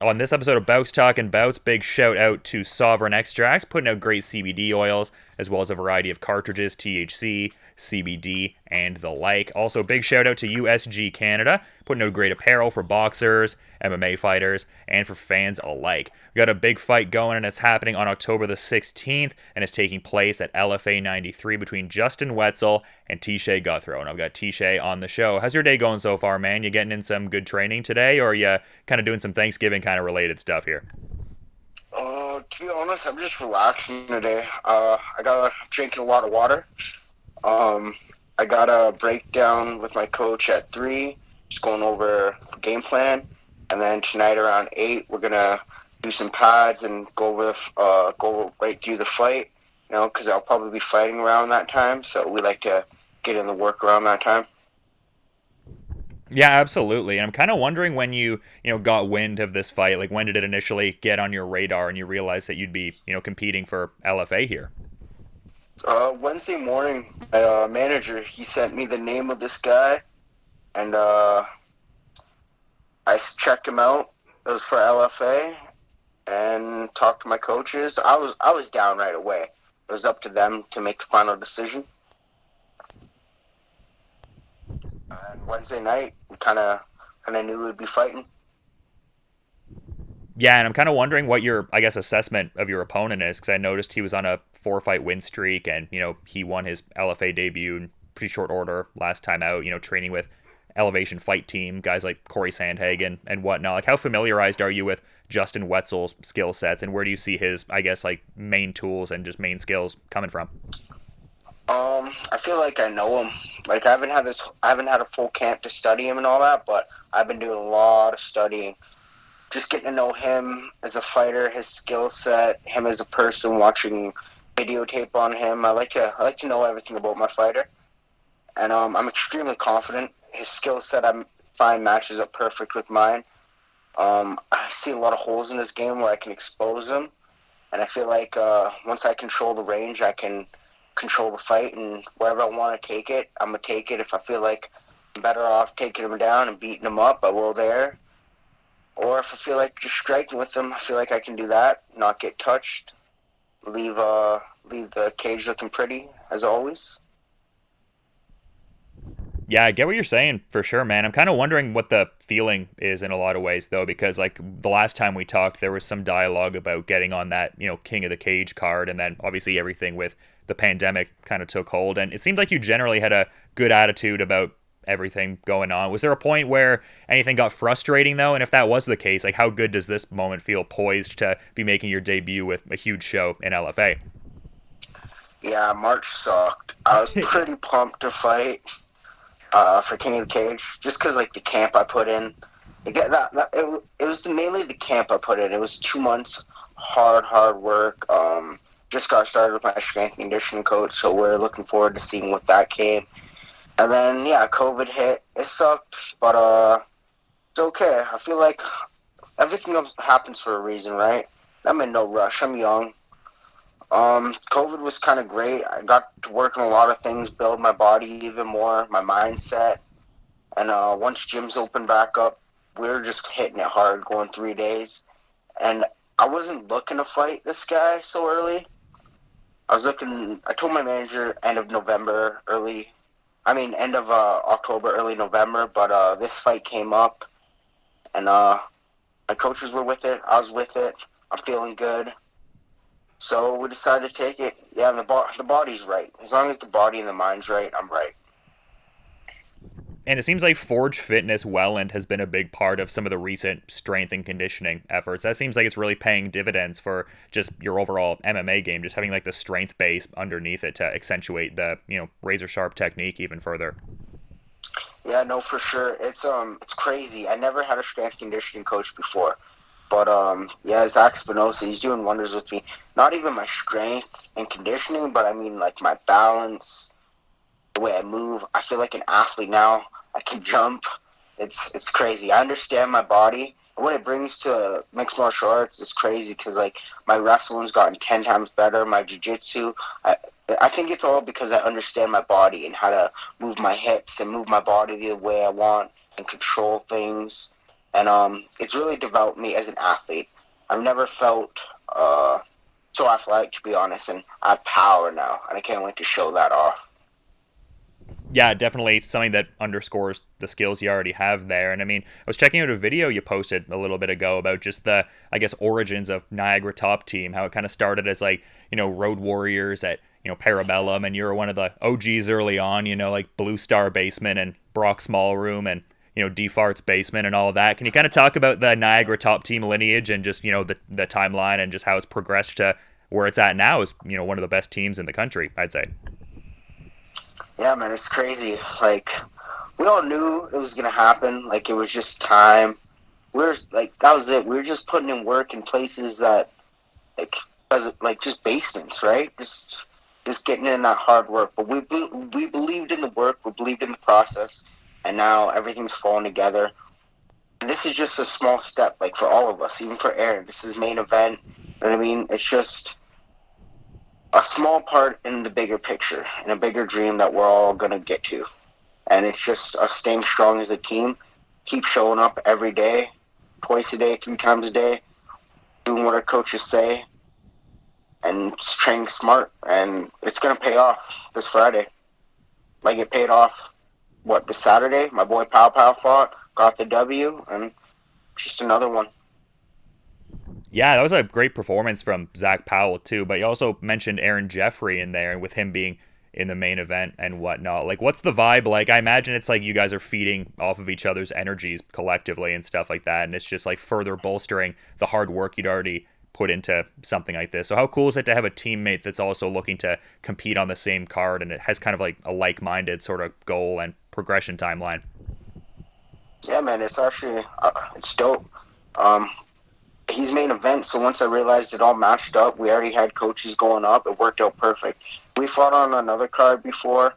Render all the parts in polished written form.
On this episode of Bowks Talking Bouts, big shout out to Sovereign Extracts, putting out great CBD oils, as well as a variety of cartridges, THC, CBD, and the like. Also, big shout out to USG Canada, putting out great apparel for boxers, MMA fighters, and for fans alike. We got a big fight going, and it's happening on October the 16th, and it's taking place at LFA 93 between Justin Wetzell and Teshay Gouthro. And I've got Teshay on the show. How's your day going so far, man? You getting in some good training today, or are you kind of doing some Thanksgiving kind of related stuff here? To be honest, I'm just relaxing today. I got drinking a lot of water. Um, I got a breakdown with my coach at 3, just going over the game plan. And then tonight around 8, we're going to do some pads and go right through the fight, because I'll probably be fighting around that time. So we like to get in the work around that time. Yeah, absolutely. And I'm kind of wondering when you got wind of this fight, like when did it initially get on your radar and you realized that you'd be competing for LFA here? Wednesday morning, my manager, he sent me the name of this guy, and I checked him out. It was for LFA, and talked to my coaches. I was down right away. It was up to them to make the final decision. And Wednesday night, we kind of knew we'd be fighting. Yeah, and I'm kind of wondering what your, I guess, assessment of your opponent is, because I noticed he was on a 4 fight win streak, and he won his LFA debut in pretty short order last time out. Training with Elevation Fight Team guys like Corey Sandhagen and whatnot. Like, how familiarized are you with Justin Wetzell's skill sets, and where do you see his, I guess, like main tools and just main skills coming from? I feel like I know him. Like I haven't had a full camp to study him and all that, but I've been doing a lot of studying, just getting to know him as a fighter, his skill set, him as a person, watching videotape on him. I like to know everything about my fighter, and I'm extremely confident. His skill set I find matches up perfect with mine. I see a lot of holes in his game where I can expose him, and I feel like once I control the range, I can control the fight, and wherever I want to take it, I'm gonna take it. If I feel like I'm better off taking him down and beating him up, I will there. Or if I feel like just striking with them, I feel like I can do that, not get touched, leave the cage looking pretty as always. Yeah, I get what you're saying for sure, man. I'm kind of wondering what the feeling is in a lot of ways, though, because like the last time we talked, there was some dialogue about getting on that King of the Cage card, and then obviously everything with the pandemic kind of took hold, and it seemed like you generally had a good attitude about everything going on. Was there a point where anything got frustrating though? And if that was the case, like how good does this moment feel poised to be making your debut with a huge show in LFA? Yeah, March sucked. I was pretty pumped to fight for King of the Cage, just because like the camp I put in. It was mainly the camp I put in. It was 2 months hard work. Just got started with my strength and conditioning coach, so we're looking forward to seeing what that came. And then yeah, COVID hit. It sucked, but it's okay. I feel like everything else happens for a reason, right? I'm in no rush. I'm young. COVID was kind of great. I got to work on a lot of things, build my body even more, my mindset. And once gyms opened back up, we were just hitting it hard, going 3 days. And I wasn't looking to fight this guy so early. I told my manager end of October, early November, but this fight came up, and my coaches were with it. I was with it. I'm feeling good. So we decided to take it. Yeah, and the body's right. As long as the body and the mind's right, I'm right. And it seems like Forge Fitness Welland has been a big part of some of the recent strength and conditioning efforts. That seems like it's really paying dividends for just your overall MMA game, just having like the strength base underneath it to accentuate the razor sharp technique even further. Yeah, no, for sure. It's crazy. I never had a strength conditioning coach before. But yeah, Zach Spinoza, he's doing wonders with me. Not even my strength and conditioning, but I mean like my balance, the way I move. I feel like an athlete now. I can jump. It's crazy. I understand my body. What it brings to mixed martial arts is crazy because like my wrestling's gotten 10 times better. My jiu-jitsu, I think it's all because I understand my body and how to move my hips and move my body the way I want and control things. and it's really developed me as an athlete. I've never felt so athletic, to be honest, and I have power now, and I can't wait to show that off. Yeah, definitely something that underscores the skills you already have there. And I mean, I was checking out a video you posted a little bit ago about just the, I guess, origins of Niagara Top Team, how it kind of started as like, road warriors at, Parabellum, and you were one of the OGs early on, like Blue Star Basement and Brock Smallroom and, Defart's Basement and all of that. Can you kind of talk about the Niagara Top Team lineage and just, the timeline and just how it's progressed to where it's at now is, one of the best teams in the country, I'd say. Yeah, man, it's crazy. Like, we all knew it was gonna happen. Like, it was just time. We're like, that was it. We were just putting in work in places that, like, just basements, right? Just getting in that hard work. But we believed in the work. We believed in the process, and now everything's falling together. And this is just a small step, like, for all of us, even for Aaron. This is main event. You know what I mean? It's just a small part in the bigger picture, in a bigger dream that we're all going to get to. And it's just us staying strong as a team, keep showing up every day, twice a day, 3 times a day, doing what our coaches say, and training smart. And it's going to pay off this Friday. Like it paid off, this Saturday? My boy Pow Pow fought, got the W, and just another one. Yeah, that was a great performance from Zach Powell too. But you also mentioned Aaron Jeffery in there, and with him being in the main event and whatnot. Like, what's the vibe like? I imagine it's like you guys are feeding off of each other's energies collectively and stuff like that, and it's just like further bolstering the hard work you'd already put into something like this. So how cool is it to have a teammate that's also looking to compete on the same card, and it has kind of like a like-minded sort of goal and progression timeline? Yeah, man, it's actually it's dope. Um, he's main event, so once I realized it all matched up, we already had coaches going up. It worked out perfect. We fought on another card before,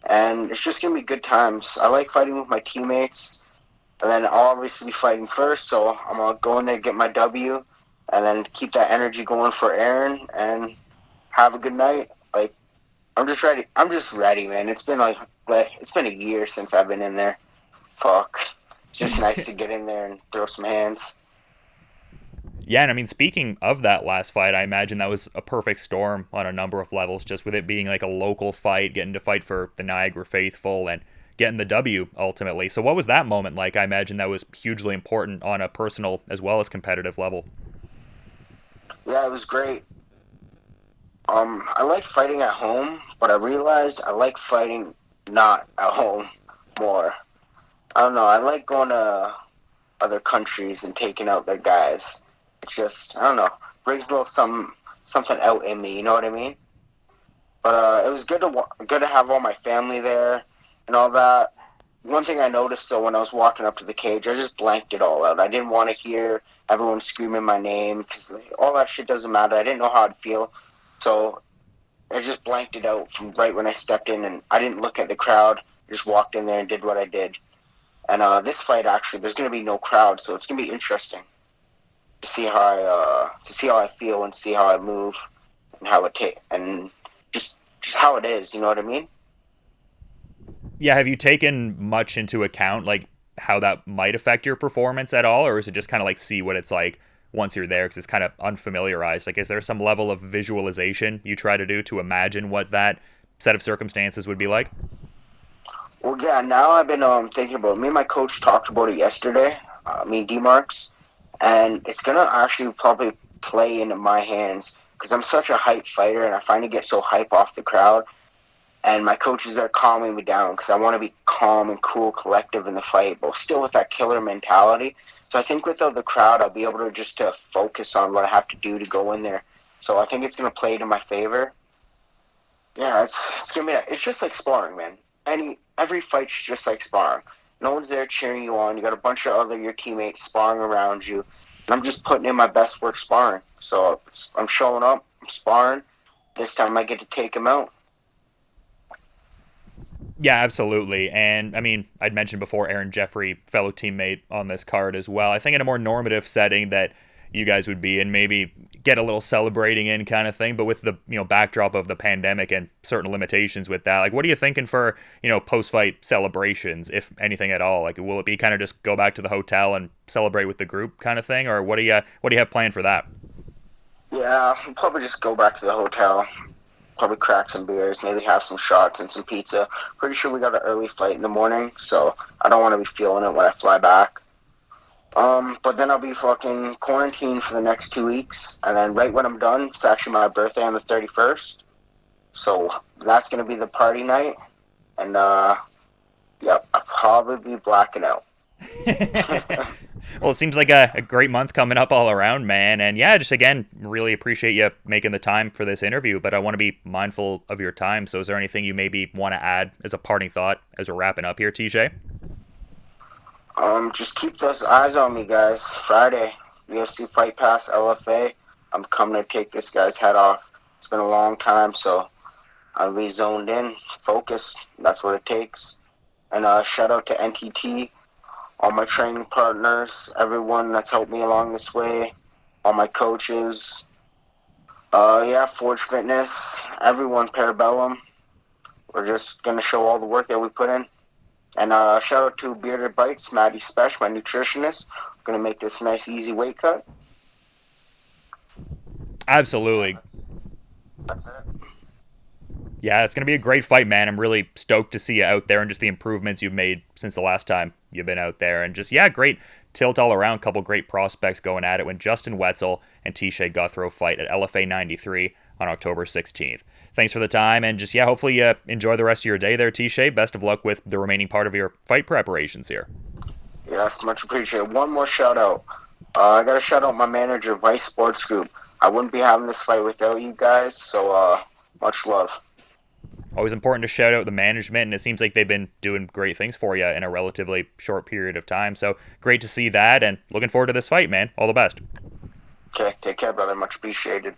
and it's just gonna be good times. I like fighting with my teammates, and then I'll obviously be fighting first, so I'm gonna go in there, get my W, and then keep that energy going for Aaron and have a good night. Like, I'm just ready. I'm just ready, man. It's been it's been a year since I've been in there. Fuck. It's just nice to get in there and throw some hands. Yeah, and I mean, speaking of that last fight, I imagine that was a perfect storm on a number of levels, just with it being like a local fight, getting to fight for the Niagara faithful, and getting the W ultimately. So, what was that moment like? I imagine that was hugely important on a personal as well as competitive level. Yeah, it was great. I like fighting at home, but I realized I like fighting not at home more. I don't know. I like going to other countries and taking out their guys. It's just, I don't know, brings a little something out in me. You know what I mean? But it was good to have all my family there and all that. One thing I noticed though when I was walking up to the cage, I just blanked it all out. I didn't want to hear everyone screaming my name because all that shit doesn't matter. I didn't know how I'd feel, so I just blanked it out from right when I stepped in, and I didn't look at the crowd. I just walked in there and did what I did. And this fight actually, there's gonna be no crowd, so it's gonna be interesting to see how I feel and see how I move and how and just how it is. You know what I mean? Yeah, have you taken much into account, like how that might affect your performance at all, or is it just kind of like see what it's like once you're there because it's kind of unfamiliarized? Like, is there some level of visualization you try to do to imagine what that set of circumstances would be like? Well, yeah. Now I've been thinking about it. Me and my coach talked about it yesterday. Me and D-Marks, and it's gonna actually probably play into my hands because I'm such a hype fighter, and I find to get so hype off the crowd. And my coach is there calming me down because I want to be calm and cool, collective in the fight, but still with that killer mentality. So I think without the crowd, I'll be able to just to focus on what I have to do to go in there. So I think it's gonna play to my favor. Yeah, it's gonna be. It's just like sparring, man. Every fight's just like sparring. No one's there cheering you on. You got a bunch of your teammates sparring around you. And I'm just putting in my best work sparring. So I'm showing up. I'm sparring. This time I get to take him out. Yeah, absolutely. And I mean, I'd mentioned before Aaron Jeffery, fellow teammate on this card as well. I think in a more normative setting that you guys would be, and maybe get a little celebrating in kind of thing. But with the backdrop of the pandemic and certain limitations with that, like, what are you thinking for post fight celebrations, if anything at all? Like, will it be kind of just go back to the hotel and celebrate with the group kind of thing, or what do you have planned for that? Yeah, I'll probably just go back to the hotel. Probably crack some beers, maybe have some shots and some pizza. Pretty sure we got an early flight in the morning, so I don't want to be feeling it when I fly back. But then I'll be fucking quarantined for the next 2 weeks, and then right when I'm done, it's actually my birthday on the 31st. So that's gonna be the party night, and yep, I'll probably be blacking out. Well, it seems like a great month coming up all around, man. And yeah, just again, really appreciate you making the time for this interview, but I want to be mindful of your time. So is there anything you maybe want to add as a parting thought as we're wrapping up here, Teshay? Just keep those eyes on me, guys. Friday, UFC Fight Pass, LFA. I'm coming to take this guy's head off. It's been a long time, so I'll be zoned in, focused. That's what it takes. And shout out to NTT, all my training partners, everyone that's helped me along this way, all my coaches. Yeah, Forge Fitness, everyone, Parabellum. We're just going to show all the work that we put in. And shout out to Bearded Bites, Maddie Spesh, my nutritionist. Going to make this a nice, easy weight cut. Absolutely. That's it. Yeah, it's going to be a great fight, man. I'm really stoked to see you out there and just the improvements you've made since the last time you've been out there. And just, yeah, great tilt all around. Couple great prospects going at it when Justin Wetzell and Teshay Gouthro fight at LFA 93 on October 16th. Thanks for the time, and just, yeah, hopefully you enjoy the rest of your day there, Teshay. Best of luck with the remaining part of your fight preparations here. Yes, much appreciated. One more shout out. I got to shout out my manager, Vice Sports Group. I wouldn't be having this fight without you guys, so much love. Always important to shout out the management, and it seems like they've been doing great things for you in a relatively short period of time. So great to see that, and looking forward to this fight, man. All the best. Okay, take care, brother. Much appreciated.